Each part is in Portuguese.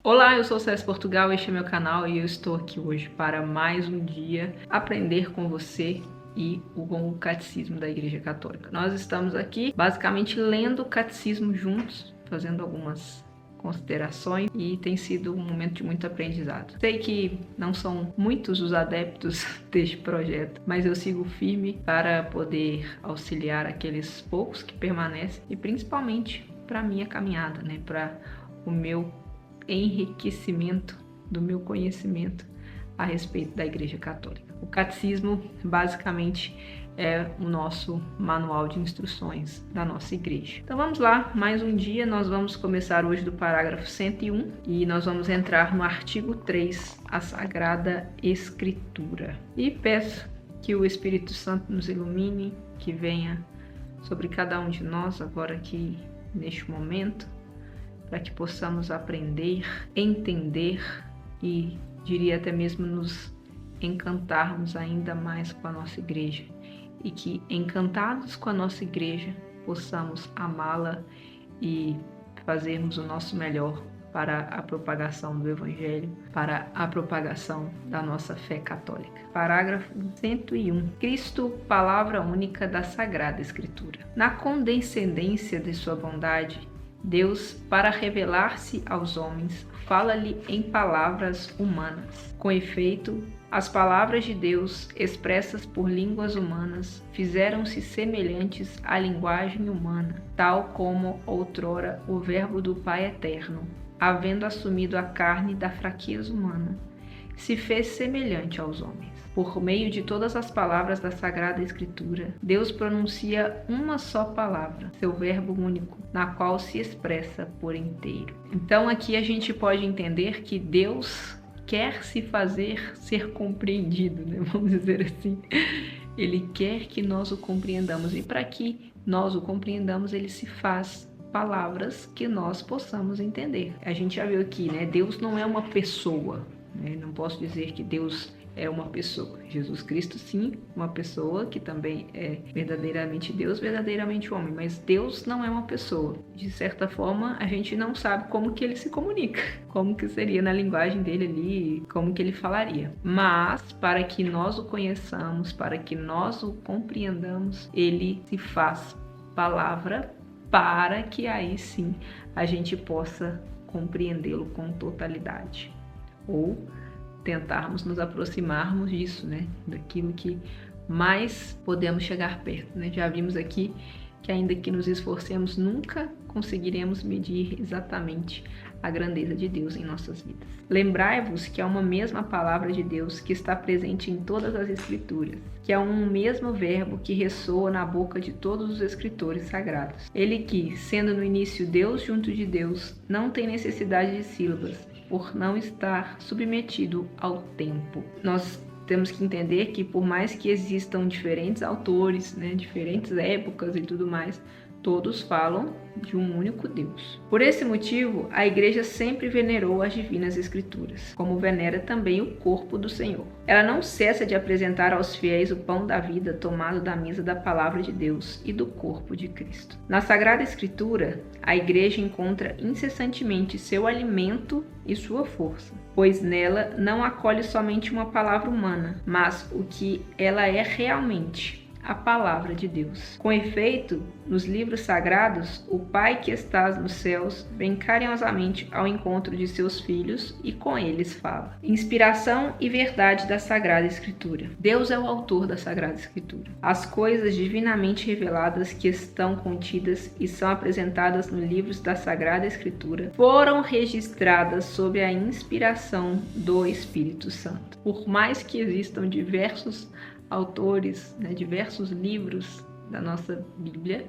Olá, eu sou César Portugal, este é meu canal e eu estou aqui hoje para mais um dia aprender com você e com o Catecismo da Igreja Católica. Nós estamos aqui basicamente lendo o Catecismo juntos, fazendo algumas considerações e tem sido um momento de muito aprendizado. Sei que não são muitos os adeptos deste projeto, mas eu sigo firme para poder auxiliar aqueles poucos que permanecem e principalmente para a minha caminhada, para o meu enriquecimento do meu conhecimento a respeito da Igreja Católica. O Catecismo basicamente é o nosso manual de instruções da nossa igreja. Então vamos lá, mais um dia, nós vamos começar hoje do parágrafo 101 e nós vamos entrar no artigo 3, a Sagrada Escritura. E peço que o Espírito Santo nos ilumine, que venha sobre cada um de nós agora aqui neste momento, para que possamos aprender, entender e, diria até mesmo, nos encantarmos ainda mais com a nossa igreja. E que, encantados com a nossa igreja, possamos amá-la e fazermos o nosso melhor para a propagação do Evangelho, para a propagação da nossa fé católica. Parágrafo 101. Cristo, palavra única da Sagrada Escritura. Na condescendência de sua bondade, Deus, para revelar-se aos homens, fala-lhe em palavras humanas. Com efeito, as palavras de Deus, expressas por línguas humanas, fizeram-se semelhantes à linguagem humana, tal como outrora o Verbo do Pai Eterno, havendo assumido a carne da fraqueza humana, se fez semelhante aos homens. Por meio de todas as palavras da Sagrada Escritura, Deus pronuncia uma só palavra, seu verbo único, na qual se expressa por inteiro. Então aqui a gente pode entender que Deus quer se fazer ser compreendido, vamos dizer assim. Ele quer que nós o compreendamos e para que nós o compreendamos, ele se faz palavras que nós possamos entender. A gente já viu aqui, Deus não é uma pessoa. Não posso dizer que Deus é uma pessoa. Jesus Cristo, sim, uma pessoa que também é verdadeiramente Deus, verdadeiramente homem, mas Deus não é uma pessoa. De certa forma, a gente não sabe como que ele se comunica, como que seria na linguagem dele ali, como que ele falaria. Mas, para que nós o conheçamos, para que nós o compreendamos, ele se faz palavra para que aí sim a gente possa compreendê-lo com totalidade. Ou tentarmos nos aproximarmos disso, daquilo que mais podemos chegar perto. Já vimos aqui que ainda que nos esforcemos, nunca conseguiremos medir exatamente a grandeza de Deus em nossas vidas. Lembrai-vos que é uma mesma palavra de Deus que está presente em todas as Escrituras, que é um mesmo verbo que ressoa na boca de todos os escritores sagrados. Ele que, sendo no início Deus junto de Deus, não tem necessidade de sílabas, por não estar submetido ao tempo. Nós temos que entender que por mais que existam diferentes autores, diferentes épocas e tudo mais, todos falam de um único Deus. Por esse motivo, a Igreja sempre venerou as Divinas Escrituras, como venera também o corpo do Senhor. Ela não cessa de apresentar aos fiéis o pão da vida tomado da mesa da Palavra de Deus e do corpo de Cristo. Na Sagrada Escritura, a Igreja encontra incessantemente seu alimento e sua força, pois nela não acolhe somente uma palavra humana, mas o que ela é realmente, a palavra de Deus. Com efeito, nos livros sagrados, o Pai que estás nos céus vem carinhosamente ao encontro de seus filhos e com eles fala. Inspiração e verdade da Sagrada Escritura. Deus é o autor da Sagrada Escritura. As coisas divinamente reveladas que estão contidas e são apresentadas nos livros da Sagrada Escritura foram registradas sob a inspiração do Espírito Santo. Por mais que existam diversos autores, diversos livros da nossa Bíblia,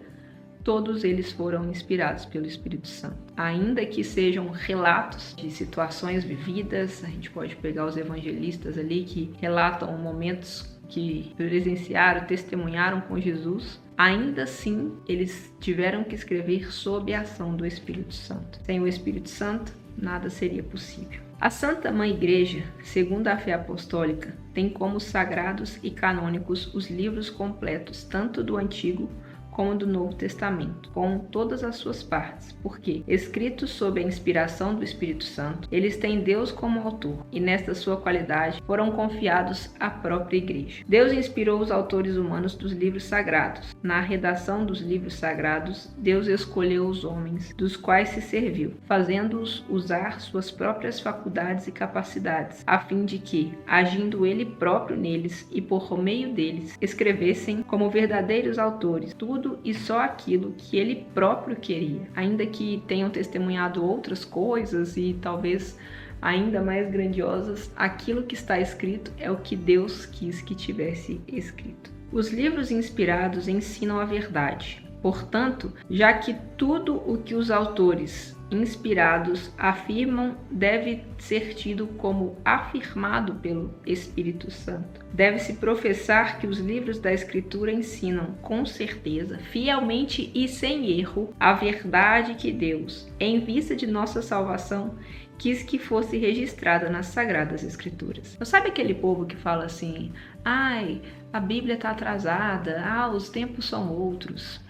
todos eles foram inspirados pelo Espírito Santo. Ainda que sejam relatos de situações vividas, a gente pode pegar os evangelistas ali que relatam momentos que presenciaram, testemunharam com Jesus, ainda assim eles tiveram que escrever sob a ação do Espírito Santo. Sem o Espírito Santo, nada seria possível. A Santa Mãe Igreja, segundo a fé apostólica, tem como sagrados e canônicos os livros completos tanto do Antigo como do Novo Testamento, com todas as suas partes, porque, escritos sob a inspiração do Espírito Santo, eles têm Deus como autor, e nesta sua qualidade foram confiados à própria Igreja. Deus inspirou os autores humanos dos livros sagrados. Na redação dos livros sagrados, Deus escolheu os homens, dos quais se serviu, fazendo-os usar suas próprias faculdades e capacidades, a fim de que, agindo Ele próprio neles e por meio deles, escrevessem como verdadeiros autores tudo e só aquilo que Ele próprio queria, ainda que tenham testemunhado outras coisas e talvez ainda mais grandiosas, aquilo que está escrito é o que Deus quis que tivesse escrito. Os livros inspirados ensinam a verdade. Portanto, já que tudo o que os autores inspirados afirmam deve ser tido como afirmado pelo Espírito Santo, deve-se professar que os livros da Escritura ensinam com certeza, fielmente e sem erro, a verdade que Deus, em vista de nossa salvação, quis que fosse registrada nas Sagradas Escrituras. Não sabe aquele povo que fala assim, ai, a Bíblia está atrasada, os tempos são outros.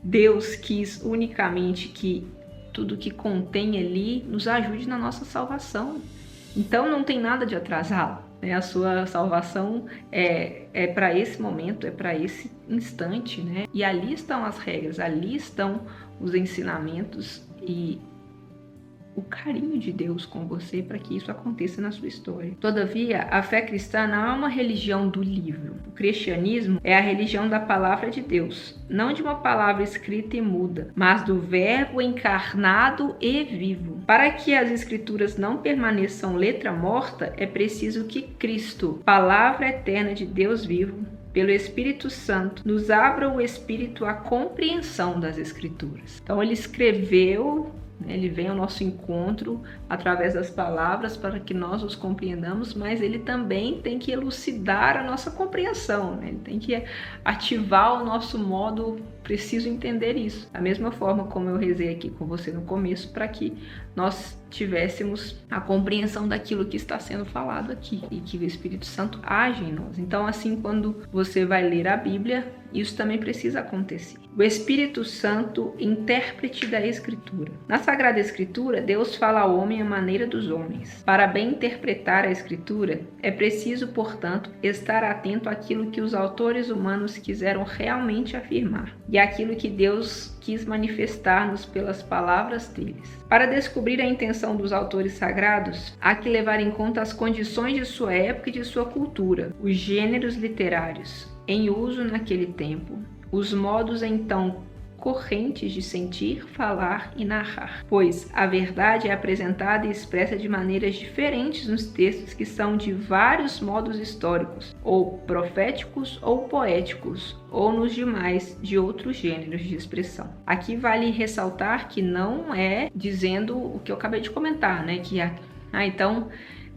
Deus quis unicamente que tudo que contém ali nos ajude na nossa salvação. Então não tem nada de atrasado, né? A sua salvação é para esse momento, é para esse instante, né? E ali estão as regras, ali estão os ensinamentos e o carinho de Deus com você para que isso aconteça na sua história. Todavia, a fé cristã não é uma religião do livro. O cristianismo é a religião da palavra de Deus, não de uma palavra escrita e muda, mas do verbo encarnado e vivo. Para que as escrituras não permaneçam letra morta, é preciso que Cristo, palavra eterna de Deus vivo, pelo Espírito Santo, nos abra o espírito à compreensão das escrituras. Então ele escreveu, ele vem ao nosso encontro através das palavras para que nós os compreendamos, mas ele também tem que elucidar a nossa compreensão, né? Ele tem que ativar o nosso modo preciso entender isso. Da mesma forma como eu rezei aqui com você no começo, para que nós tivéssemos a compreensão daquilo que está sendo falado aqui e que o Espírito Santo age em nós. Então, assim, quando você vai ler a Bíblia, isso também precisa acontecer. O Espírito Santo, intérprete da Escritura. Na Sagrada Escritura, Deus fala ao homem à maneira dos homens. Para bem interpretar a Escritura, é preciso, portanto, estar atento àquilo que os autores humanos quiseram realmente afirmar e àquilo que Deus quis manifestar-nos pelas palavras deles. Para descobrir a intenção dos autores sagrados, há que levar em conta as condições de sua época e de sua cultura, os gêneros literários em uso naquele tempo, os modos então correntes de sentir, falar e narrar, pois a verdade é apresentada e expressa de maneiras diferentes nos textos que são de vários modos históricos, ou proféticos ou poéticos, ou nos demais de outros gêneros de expressão. Aqui vale ressaltar que não é dizendo o que eu acabei de comentar, né? Que então,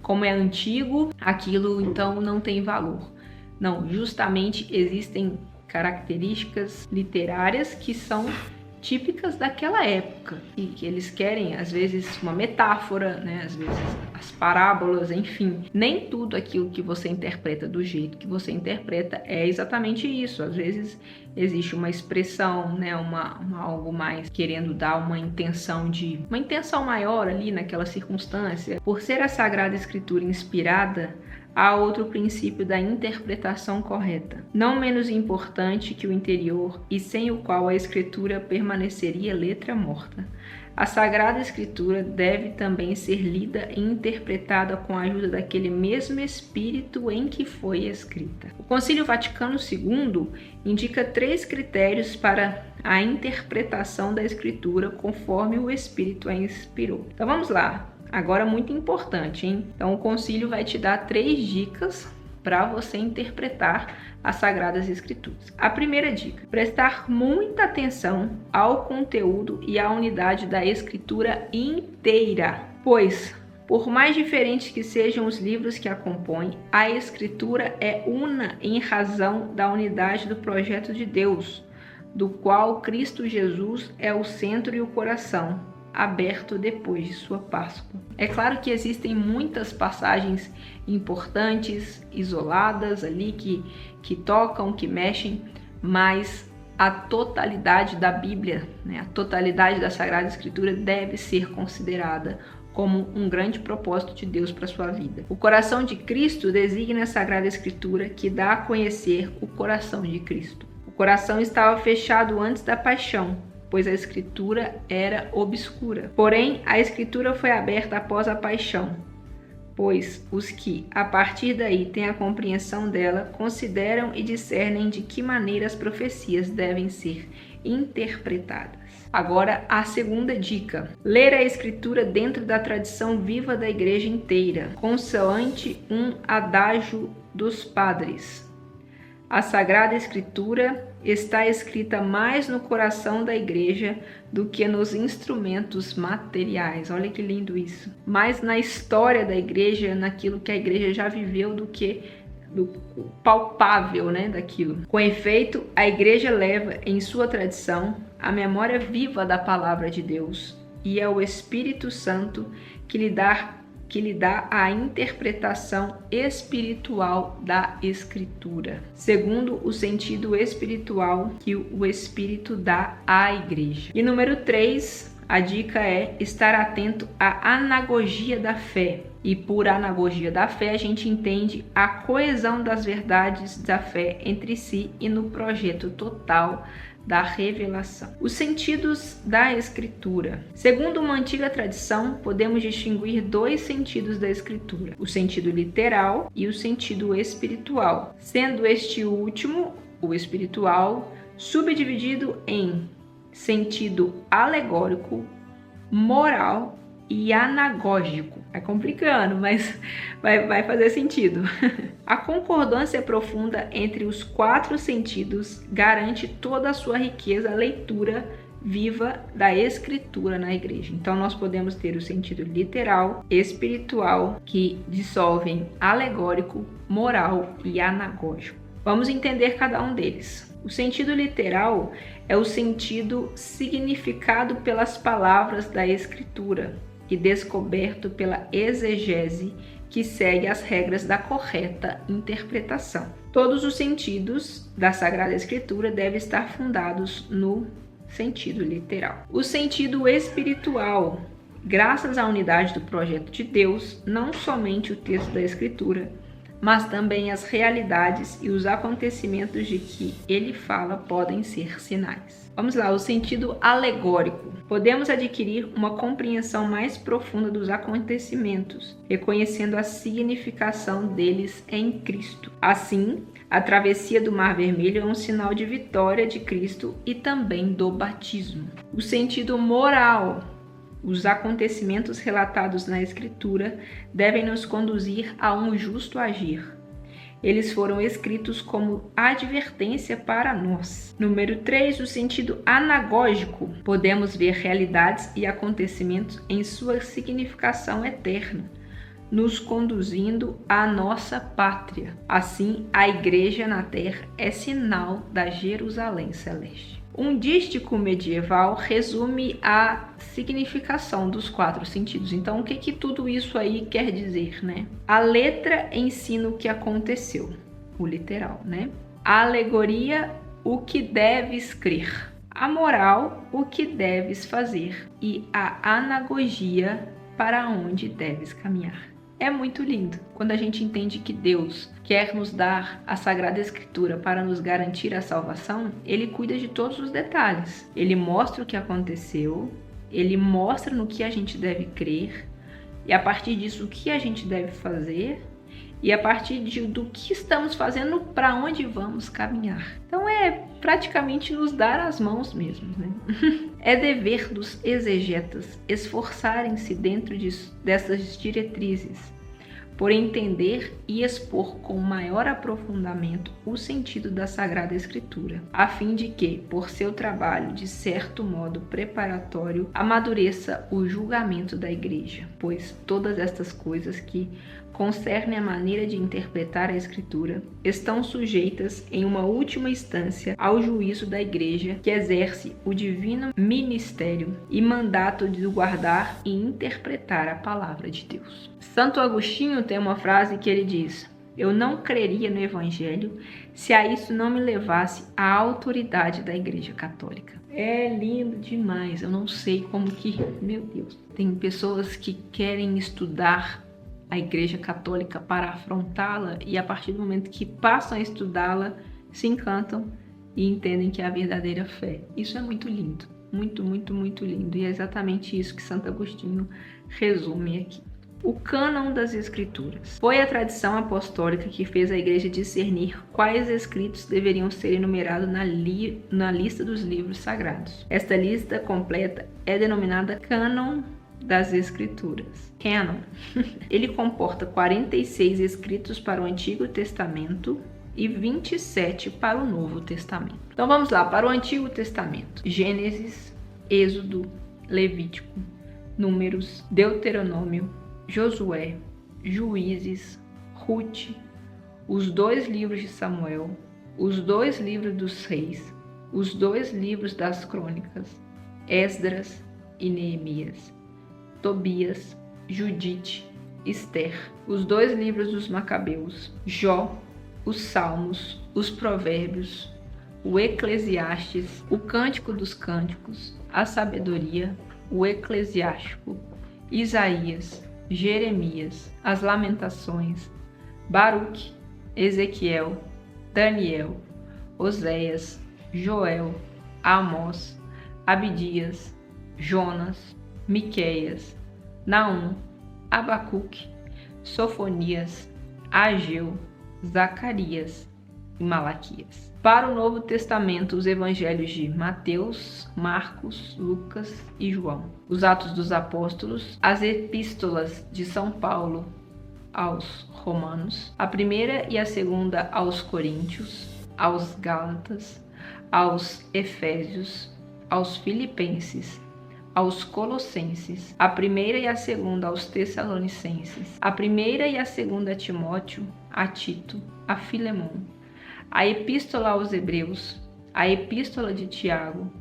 como é antigo, aquilo então não tem valor. Não, justamente existem características literárias que são típicas daquela época e que eles querem, às vezes, uma metáfora, né? Às vezes as parábolas, enfim. Nem tudo aquilo que você interpreta do jeito que você interpreta é exatamente isso. Às vezes existe uma expressão, né? Algo mais querendo dar uma intenção maior ali naquela circunstância. Por ser a Sagrada Escritura inspirada, há outro princípio da interpretação correta, não menos importante que o interior e sem o qual a Escritura permaneceria letra morta. A Sagrada Escritura deve também ser lida e interpretada com a ajuda daquele mesmo Espírito em que foi escrita. O Concílio Vaticano II indica 3 critérios para a interpretação da Escritura conforme o Espírito a inspirou. Então vamos lá. Agora, muito importante, hein? Então, o concílio vai te dar 3 dicas para você interpretar as Sagradas Escrituras. A primeira dica: prestar muita atenção ao conteúdo e à unidade da Escritura inteira, pois, por mais diferentes que sejam os livros que a compõem, a Escritura é una em razão da unidade do projeto de Deus, do qual Cristo Jesus é o centro e o coração, aberto depois de sua Páscoa. É claro que existem muitas passagens importantes, isoladas ali, que tocam, que mexem, mas a totalidade da Bíblia, né, a totalidade da Sagrada Escritura deve ser considerada como um grande propósito de Deus para a sua vida. O coração de Cristo designa a Sagrada Escritura, que dá a conhecer o coração de Cristo. O coração estava fechado antes da paixão, pois a Escritura era obscura. Porém, a Escritura foi aberta após a paixão, pois os que, a partir daí, têm a compreensão dela, consideram e discernem de que maneira as profecias devem ser interpretadas. Agora, a segunda dica: ler a Escritura dentro da tradição viva da igreja inteira, consoante um adágio dos padres. A Sagrada Escritura está escrita mais no coração da igreja do que nos instrumentos materiais. Olha que lindo isso. Mais na história da igreja, naquilo que a igreja já viveu, do que do palpável, né, daquilo. Com efeito, a igreja leva em sua tradição a memória viva da palavra de Deus, e é o Espírito Santo que lhe dá a interpretação espiritual da Escritura, segundo o sentido espiritual que o Espírito dá à igreja. E número 3, a dica é estar atento à anagogia da fé. E por anagogia da fé, a gente entende a coesão das verdades da fé entre si e no projeto total da revelação. Os sentidos da Escritura. Segundo uma antiga tradição, podemos distinguir 2 sentidos da Escritura: o sentido literal e o sentido espiritual, sendo este último, o espiritual, subdividido em sentido alegórico, moral e anagógico. É complicando, mas vai fazer sentido. A concordância profunda entre os 4 sentidos garante toda a sua riqueza, a leitura viva da Escritura na igreja. Então nós podemos ter o sentido literal, espiritual, que dissolvem alegórico, moral e anagógico. Vamos entender cada um deles. O sentido literal é o sentido significado pelas palavras da Escritura e descoberto pela exegese, que segue as regras da correta interpretação. Todos os sentidos da Sagrada Escritura devem estar fundados no sentido literal. O sentido espiritual, graças à unidade do projeto de Deus, não somente o texto da Escritura, mas também as realidades e os acontecimentos de que ele fala podem ser sinais. Vamos lá, o sentido alegórico. Podemos adquirir uma compreensão mais profunda dos acontecimentos, reconhecendo a significação deles em Cristo. Assim, a travessia do Mar Vermelho é um sinal de vitória de Cristo e também do batismo. O sentido moral. Os acontecimentos relatados na Escritura devem nos conduzir a um justo agir. Eles foram escritos como advertência para nós. Número 3, o sentido anagógico. Podemos ver realidades e acontecimentos em sua significação eterna, nos conduzindo à nossa pátria. Assim, a igreja na terra é sinal da Jerusalém celeste. Um dístico medieval resume a significação dos 4 sentidos. Então, o que tudo isso aí quer dizer, né? A letra ensina o que aconteceu, o literal, né? A alegoria, o que deves crer. A moral, o que deves fazer. E a anagogia, para onde deves caminhar. É muito lindo quando a gente entende que Deus quer nos dar a Sagrada Escritura para nos garantir a salvação. Ele cuida de todos os detalhes. Ele mostra o que aconteceu, ele mostra no que a gente deve crer, e a partir disso o que a gente deve fazer, e a partir do que estamos fazendo, para onde vamos caminhar. Então é praticamente nos dar as mãos mesmo, né? É dever dos exegetas esforçarem-se dentro dessas diretrizes, por entender e expor com maior aprofundamento o sentido da Sagrada Escritura, a fim de que, por seu trabalho de certo modo preparatório, amadureça o julgamento da Igreja, pois todas estas coisas que concernem a maneira de interpretar a Escritura estão sujeitas, em uma última instância, ao juízo da Igreja, que exerce o divino ministério e mandato de guardar e interpretar a palavra de Deus. Santo Agostinho tem uma frase que ele diz: Eu não creria no Evangelho se a isso não me levasse a autoridade da Igreja Católica. É lindo demais. Eu não sei como que... Meu Deus. Tem pessoas que querem estudar a Igreja Católica para afrontá-la e a partir do momento que passam a estudá-la, se encantam e entendem que é a verdadeira fé. Isso é muito lindo. Muito, muito, muito lindo. E é exatamente isso que Santo Agostinho resume aqui. O cânon das Escrituras. Foi a tradição apostólica que fez a Igreja discernir quais escritos deveriam ser enumerados na lista dos livros sagrados. Esta lista completa é denominada cânon das Escrituras. Canon. Ele comporta 46 escritos para o Antigo Testamento e 27 para o Novo Testamento. Então vamos lá, para o Antigo Testamento. Gênesis, Êxodo, Levítico, Números, Deuteronômio, Josué, Juízes, Rute, os 2 livros de Samuel, os 2 livros dos reis, os 2 livros das crônicas, Esdras e Neemias, Tobias, Judite, Esther, os 2 livros dos Macabeus, Jó, os Salmos, os Provérbios, o Eclesiastes, o Cântico dos Cânticos, a Sabedoria, o Eclesiástico, Isaías, Jeremias, as Lamentações, Baruque, Ezequiel, Daniel, Oséias, Joel, Amós, Abdias, Jonas, Miqueias, Naum, Abacuque, Sofonias, Ageu, Zacarias e Malaquias. Para o Novo Testamento, os evangelhos de Mateus, Marcos, Lucas e João, os Atos dos Apóstolos, as epístolas de São Paulo aos Romanos, a primeira e a segunda aos Coríntios, aos Gálatas, aos Efésios, aos Filipenses, aos Colossenses, a primeira e a segunda aos Tessalonicenses, a primeira e a segunda a Timóteo, a Tito, a Filemon, a epístola aos Hebreus, a epístola de Tiago,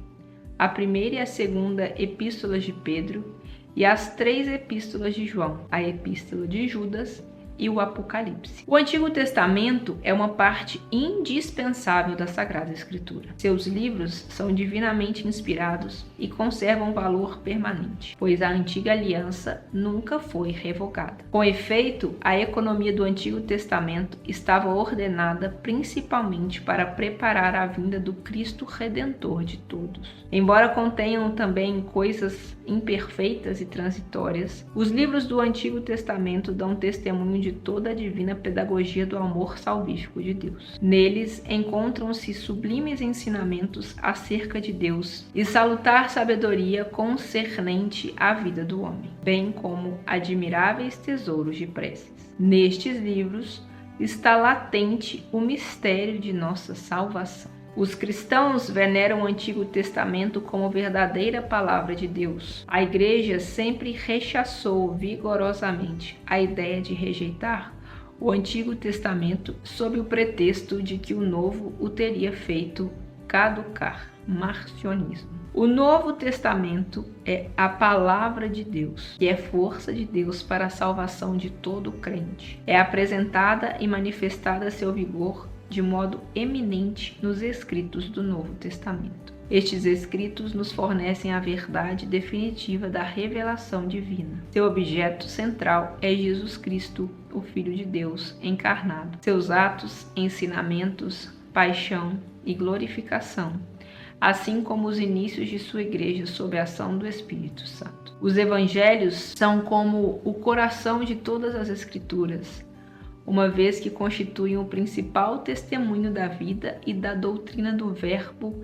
a primeira e a segunda epístolas de Pedro e as 3 epístolas de João, a epístola de Judas e o Apocalipse. O Antigo Testamento é uma parte indispensável da Sagrada Escritura. Seus livros são divinamente inspirados e conservam valor permanente, pois a antiga aliança nunca foi revogada. Com efeito, a economia do Antigo Testamento estava ordenada principalmente para preparar a vinda do Cristo Redentor de todos. Embora contenham também coisas imperfeitas e transitórias, os livros do Antigo Testamento dão testemunho de toda a divina pedagogia do amor salvífico de Deus. Neles encontram-se sublimes ensinamentos acerca de Deus e salutar sabedoria concernente à vida do homem, bem como admiráveis tesouros de preces. Nestes livros está latente o mistério de nossa salvação. Os cristãos veneram o Antigo Testamento como verdadeira palavra de Deus. A Igreja sempre rechaçou vigorosamente a ideia de rejeitar o Antigo Testamento sob o pretexto de que o Novo o teria feito caducar. Marcionismo. O Novo Testamento é a palavra de Deus, que é força de Deus para a salvação de todo crente. É apresentada e manifestada seu vigor de modo eminente nos escritos do Novo Testamento. Estes escritos nos fornecem a verdade definitiva da revelação divina. Seu objeto central é Jesus Cristo, o Filho de Deus encarnado. Seus atos, ensinamentos, paixão e glorificação, assim como os inícios de sua igreja sob a ação do Espírito Santo. Os evangelhos são como o coração de todas as escrituras, uma vez que constituem o principal testemunho da vida e da doutrina do Verbo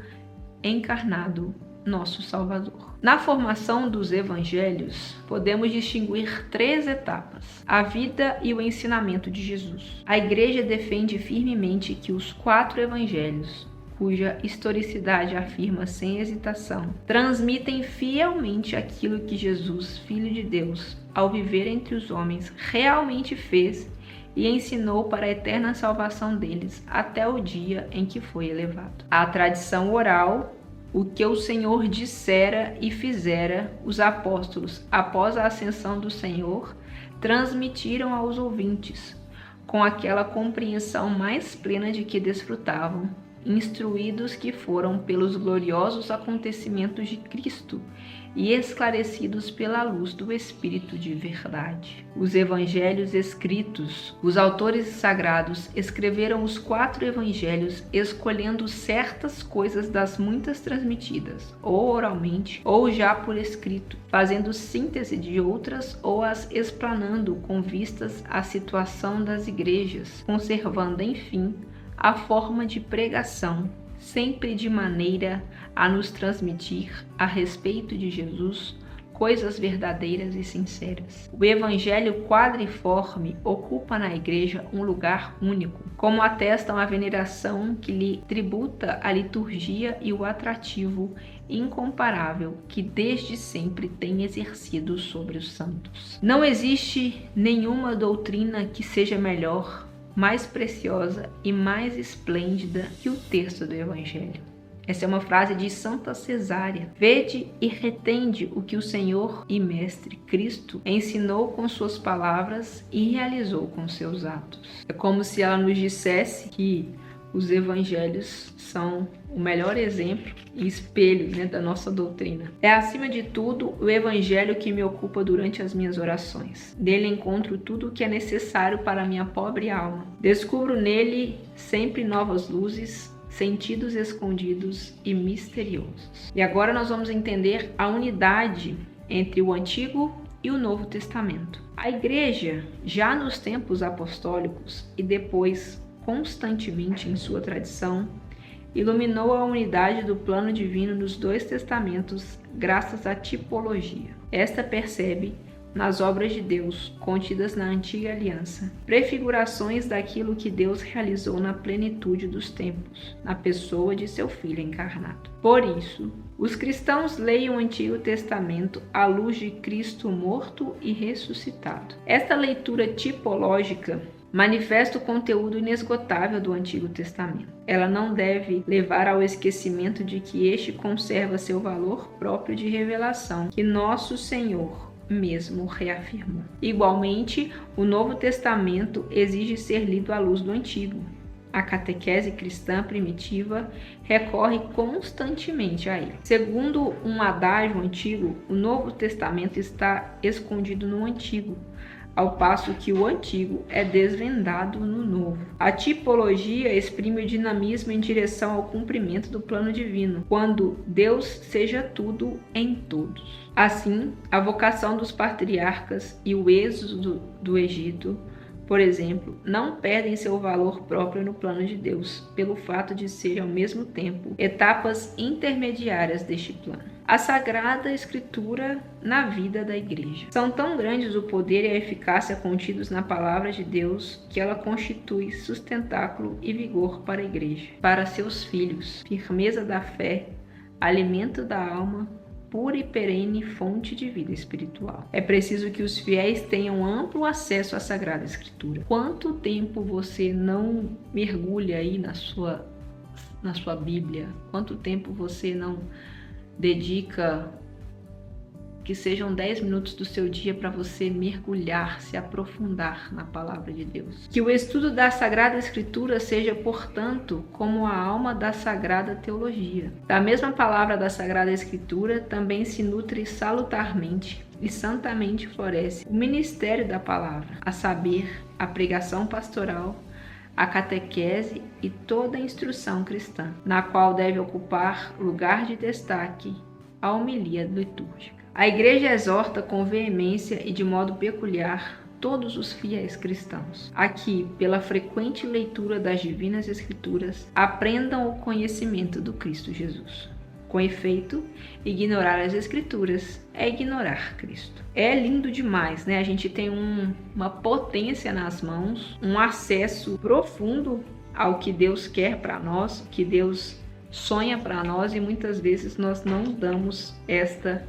encarnado, nosso Salvador. Na formação dos evangelhos, podemos distinguir 3 etapas: a vida e o ensinamento de Jesus. A Igreja defende firmemente que os 4 evangelhos, cuja historicidade afirma sem hesitação, transmitem fielmente aquilo que Jesus, Filho de Deus, ao viver entre os homens, realmente fez e ensinou para a eterna salvação deles até o dia em que foi elevado. A tradição oral, o que o Senhor dissera e fizera, os apóstolos, após a ascensão do Senhor, transmitiram aos ouvintes, com aquela compreensão mais plena de que desfrutavam, instruídos que foram pelos gloriosos acontecimentos de Cristo e esclarecidos pela luz do Espírito de verdade. Os evangelhos escritos, os autores sagrados escreveram os 4 evangelhos escolhendo certas coisas das muitas transmitidas, ou oralmente, ou já por escrito, fazendo síntese de outras ou as explanando com vistas à situação das igrejas, conservando, enfim, a forma de pregação, sempre de maneira a nos transmitir a respeito de Jesus coisas verdadeiras e sinceras. O Evangelho quadriforme ocupa na Igreja um lugar único, como atestam a veneração que lhe tributa a liturgia e o atrativo incomparável que desde sempre tem exercido sobre os santos. Não existe nenhuma doutrina que seja melhor, mais preciosa e mais esplêndida que o texto do Evangelho. Essa é uma frase de Santa Cesária. Vede e retende o que o Senhor e Mestre Cristo ensinou com suas palavras e realizou com seus atos. É como se ela nos dissesse que os evangelhos são o melhor exemplo e espelho, da nossa doutrina. É, acima de tudo, o evangelho que me ocupa durante as minhas orações. Nele encontro tudo o que é necessário para a minha pobre alma. Descubro nele sempre novas luzes, sentidos escondidos e misteriosos. E agora nós vamos entender a unidade entre o Antigo e o Novo Testamento. A Igreja, já nos tempos apostólicos e depois constantemente em sua tradição, iluminou a unidade do plano divino nos 2 testamentos graças à tipologia. Esta percebe nas obras de Deus contidas na Antiga Aliança prefigurações daquilo que Deus realizou na plenitude dos tempos, na pessoa de seu Filho encarnado. Por isso, os cristãos leem o Antigo Testamento à luz de Cristo morto e ressuscitado. Esta leitura tipológica manifesta o conteúdo inesgotável do Antigo Testamento. Ela não deve levar ao esquecimento de que este conserva seu valor próprio de revelação, que nosso Senhor mesmo reafirmou. Igualmente, o Novo Testamento exige ser lido à luz do Antigo. A catequese cristã primitiva recorre constantemente a ele. Segundo um adágio antigo, o Novo Testamento está escondido no Antigo, ao passo que o Antigo é desvendado no Novo. A tipologia exprime o dinamismo em direção ao cumprimento do plano divino, quando Deus seja tudo em todos. Assim, a vocação dos patriarcas e o êxodo do Egito, por exemplo, não perdem seu valor próprio no plano de Deus, pelo fato de serem ao mesmo tempo etapas intermediárias deste plano. A Sagrada Escritura na vida da Igreja. São tão grandes o poder e a eficácia contidos na Palavra de Deus que ela constitui sustentáculo e vigor para a Igreja, para seus filhos, firmeza da fé, alimento da alma, pura e perene fonte de vida espiritual. É preciso que os fiéis tenham amplo acesso à Sagrada Escritura. Quanto tempo você não mergulha aí na sua Bíblia? Quanto tempo você não dedica que sejam 10 minutos do seu dia para você mergulhar, se aprofundar na Palavra de Deus? Que o estudo da Sagrada Escritura seja, portanto, como a alma da Sagrada Teologia. Da mesma palavra da Sagrada Escritura também se nutre salutarmente e santamente floresce o ministério da Palavra, a saber, a pregação pastoral, a catequese e toda a instrução cristã, na qual deve ocupar lugar de destaque a homilia litúrgica. A Igreja exorta com veemência e de modo peculiar todos os fiéis cristãos a que, pela frequente leitura das Divinas Escrituras, aprendam o conhecimento do Cristo Jesus. Com efeito, ignorar as Escrituras é ignorar Cristo. É lindo demais, né? A gente tem uma potência nas mãos, um acesso profundo ao que Deus quer para nós, o que Deus sonha para nós, e muitas vezes nós não damos esta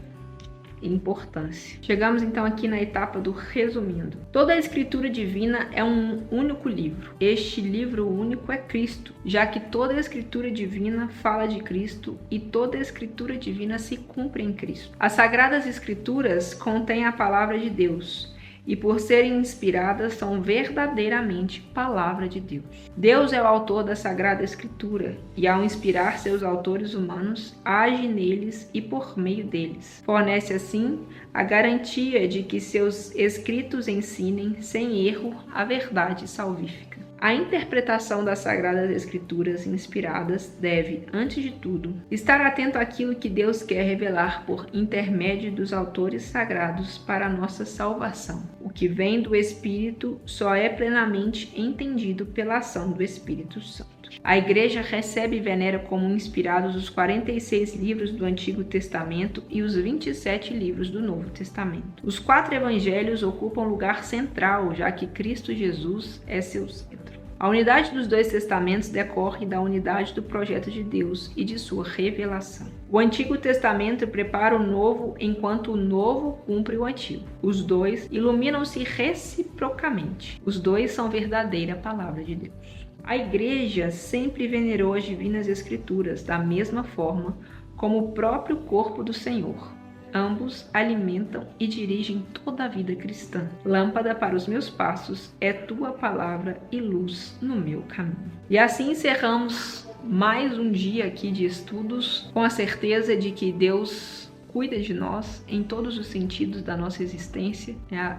importância. Chegamos então aqui na etapa do resumindo. Toda a Escritura divina é um único livro. Este livro único é Cristo, já que toda a Escritura divina fala de Cristo e toda a Escritura divina se cumpre em Cristo. As Sagradas Escrituras contêm a palavra de Deus e por serem inspiradas são verdadeiramente palavra de Deus. Deus é o autor da Sagrada Escritura e, ao inspirar seus autores humanos, age neles e por meio deles. Fornece assim a garantia de que seus escritos ensinem sem erro a verdade salvífica. A interpretação das Sagradas Escrituras inspiradas deve, antes de tudo, estar atento àquilo que Deus quer revelar por intermédio dos autores sagrados para a nossa salvação. O que vem do Espírito só é plenamente entendido pela ação do Espírito Santo. A Igreja recebe e venera como inspirados os 46 livros do Antigo Testamento e os 27 livros do Novo Testamento. Os 4 evangelhos ocupam lugar central, já que Cristo Jesus é seu centro. A unidade dos 2 testamentos decorre da unidade do projeto de Deus e de sua revelação. O Antigo Testamento prepara o Novo enquanto o Novo cumpre o Antigo. Os 2 iluminam-se reciprocamente. Os 2 são verdadeira palavra de Deus. A Igreja sempre venerou as Divinas Escrituras da mesma forma como o próprio corpo do Senhor. Ambos alimentam e dirigem toda a vida cristã. Lâmpada para os meus passos é tua palavra e luz no meu caminho. E assim encerramos mais um dia aqui de estudos, com a certeza de que Deus cuida de nós em todos os sentidos da nossa existência.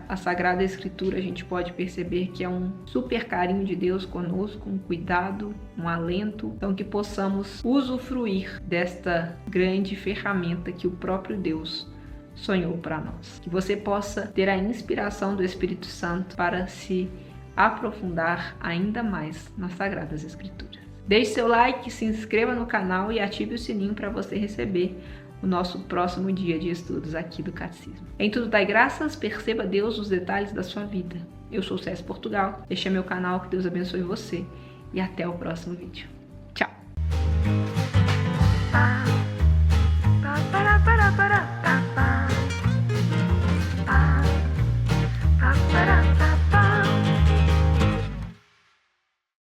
A Sagrada Escritura, a gente pode perceber que é um super carinho de Deus conosco, um cuidado, um alento. Então que possamos usufruir desta grande ferramenta que o próprio Deus sonhou para nós. Que você possa ter a inspiração do Espírito Santo para se aprofundar ainda mais nas Sagradas Escrituras. Deixe seu like, se inscreva no canal e ative o sininho para você receber o nosso próximo dia de estudos aqui do Catecismo. Em tudo dai graças, perceba Deus nos detalhes da sua vida. Eu sou César Portugal, este é meu canal, que Deus abençoe você e até o próximo vídeo.